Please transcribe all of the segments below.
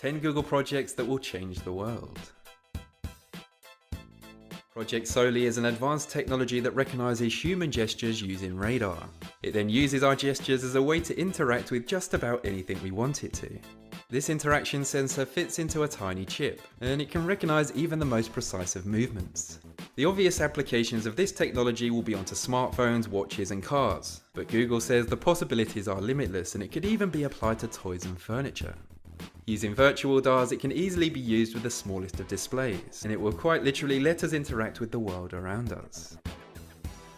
10 Google projects that will change the world. Project Soli is an advanced technology that recognizes human gestures using radar. It then uses our gestures as a way to interact with just about anything we want it to. This interaction sensor fits into a tiny chip, and it can recognize even the most precise of movements. The obvious applications of this technology will be onto smartphones, watches and cars, but Google says the possibilities are limitless and it could even be applied to toys and furniture. Using virtual DARs, it can easily be used with the smallest of displays, and it will quite literally let us interact with the world around us.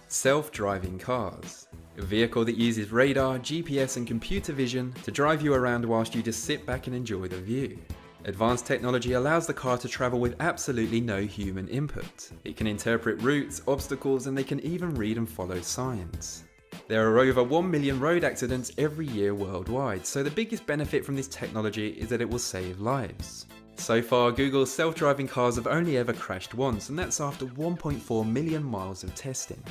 Self-driving cars. A vehicle that uses radar, GPS and computer vision to drive you around whilst you just sit back and enjoy the view. Advanced technology allows the car to travel with absolutely no human input. It can interpret routes, obstacles, and they can even read and follow signs. There are over 1 million road accidents every year worldwide, so the biggest benefit from this technology is that it will save lives. So far, Google's self-driving cars have only ever crashed once, and that's after 1.4 million miles of testing.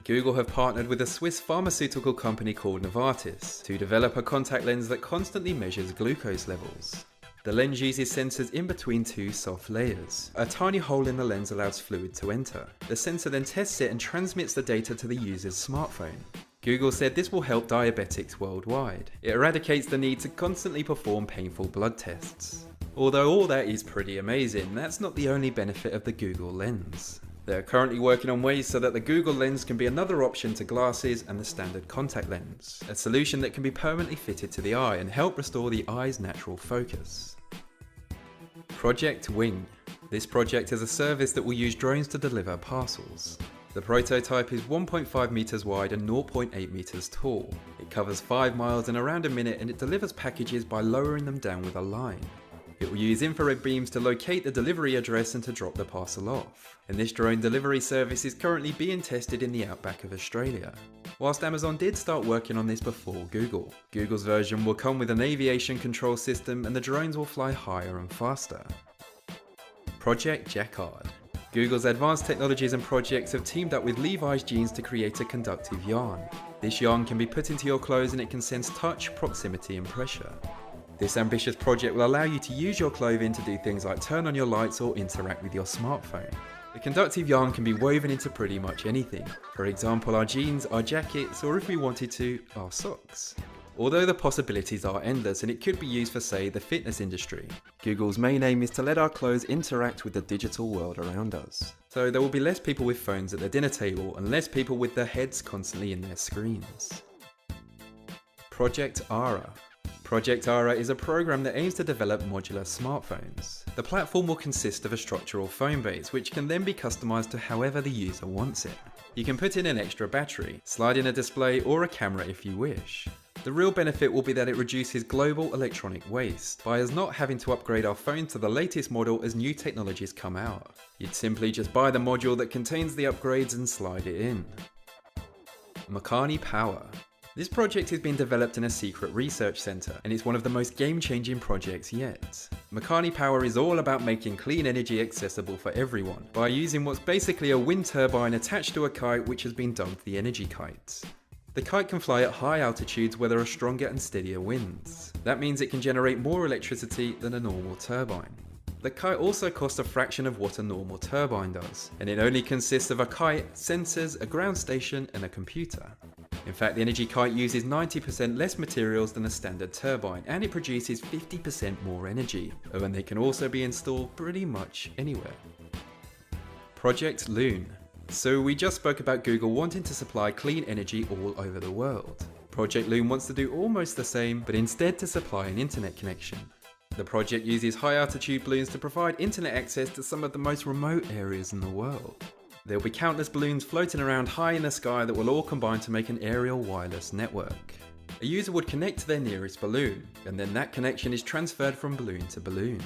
Google have partnered with a Swiss pharmaceutical company called Novartis to develop a contact lens that constantly measures glucose levels. The lens uses sensors in between two soft layers. A tiny hole in the lens allows fluid to enter. The sensor then tests it and transmits the data to the user's smartphone. Google said this will help diabetics worldwide. It eradicates the need to constantly perform painful blood tests. Although all that is pretty amazing, that's not the only benefit of the Google Lens. They're currently working on ways so that the Google Lens can be another option to glasses and the standard contact lens, a solution that can be permanently fitted to the eye and help restore the eye's natural focus. Project Wing. This project is a service that will use drones to deliver parcels. The prototype is 1.5 meters wide and 0.8 meters tall. It covers 5 miles in around a minute and it delivers packages by lowering them down with a line. It will use infrared beams to locate the delivery address and to drop the parcel off. And this drone delivery service is currently being tested in the outback of Australia. Whilst Amazon did start working on this before Google. Google's version will come with an aviation control system and the drones will fly higher and faster. Project Jacquard. Google's advanced technologies and projects have teamed up with Levi's Jeans to create a conductive yarn. This yarn can be put into your clothes and it can sense touch, proximity and pressure. This ambitious project will allow you to use your clothing to do things like turn on your lights or interact with your smartphone. The conductive yarn can be woven into pretty much anything. For example, our jeans, our jackets, or if we wanted to, our socks. Although the possibilities are endless and it could be used for, say, the fitness industry, Google's main aim is to let our clothes interact with the digital world around us. So there will be less people with phones at their dinner table and less people with their heads constantly in their screens. Project Ara. Project Ara is a program that aims to develop modular smartphones. The platform will consist of a structural phone base, which can then be customized to however the user wants it. You can put in an extra battery, slide in a display or a camera if you wish. The real benefit will be that it reduces global electronic waste by us not having to upgrade our phone to the latest model as new technologies come out. You'd simply just buy the module that contains the upgrades and slide it in. Makani Power. This project has been developed in a secret research centre and it's one of the most game-changing projects yet. Makani Power is all about making clean energy accessible for everyone by using what's basically a wind turbine attached to a kite which has been dubbed the Energy Kite. The kite can fly at high altitudes where there are stronger and steadier winds. That means it can generate more electricity than a normal turbine. The kite also costs a fraction of what a normal turbine does, and it only consists of a kite, sensors, a ground station and a computer. In fact, the Energy Kite uses 90% less materials than a standard turbine, and it produces 50% more energy, and they can also be installed pretty much anywhere. Project Loon. So we just spoke about Google wanting to supply clean energy all over the world. Project Loon wants to do almost the same, but instead to supply an internet connection. The project uses high altitude balloons to provide internet access to some of the most remote areas in the world. There will be countless balloons floating around high in the sky that will all combine to make an aerial wireless network. A user would connect to their nearest balloon, and then that connection is transferred from balloon to balloon.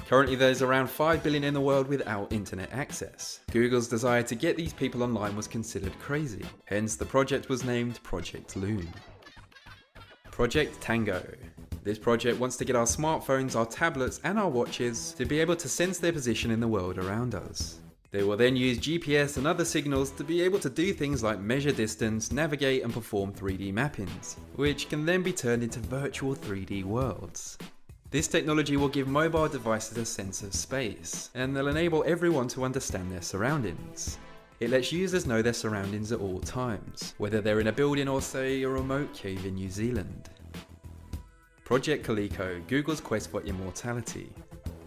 Currently there's around 5 billion in the world without internet access. Google's desire to get these people online was considered crazy, hence the project was named Project Loon. Project Tango. This project wants to get our smartphones, our tablets and our watches to be able to sense their position in the world around us. They will then use GPS and other signals to be able to do things like measure distance, navigate and perform 3D mappings, which can then be turned into virtual 3D worlds. This technology will give mobile devices a sense of space, and they'll enable everyone to understand their surroundings. It lets users know their surroundings at all times, whether they're in a building or, say, a remote cave in New Zealand. Project Coleco, Google's quest for immortality.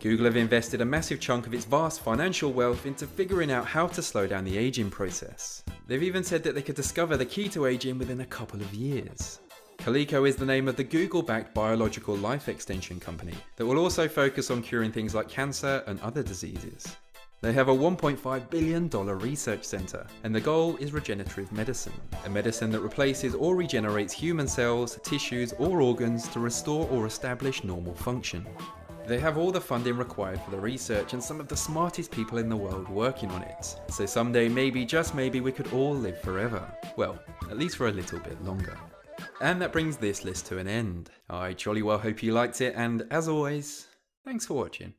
Google have invested a massive chunk of its vast financial wealth into figuring out how to slow down the aging process. They've even said that they could discover the key to aging within a couple of years. Coleco is the name of the Google-backed biological life extension company that will also focus on curing things like cancer and other diseases. They have a $1.5 billion research center, and the goal is regenerative medicine, a medicine that replaces or regenerates human cells, tissues, or organs to restore or establish normal function. They have all the funding required for the research and some of the smartest people in the world working on it, so someday maybe, just maybe, we could all live forever. Well, at least for a little bit longer. And that brings this list to an end. I jolly well hope you liked it, and as always, thanks for watching.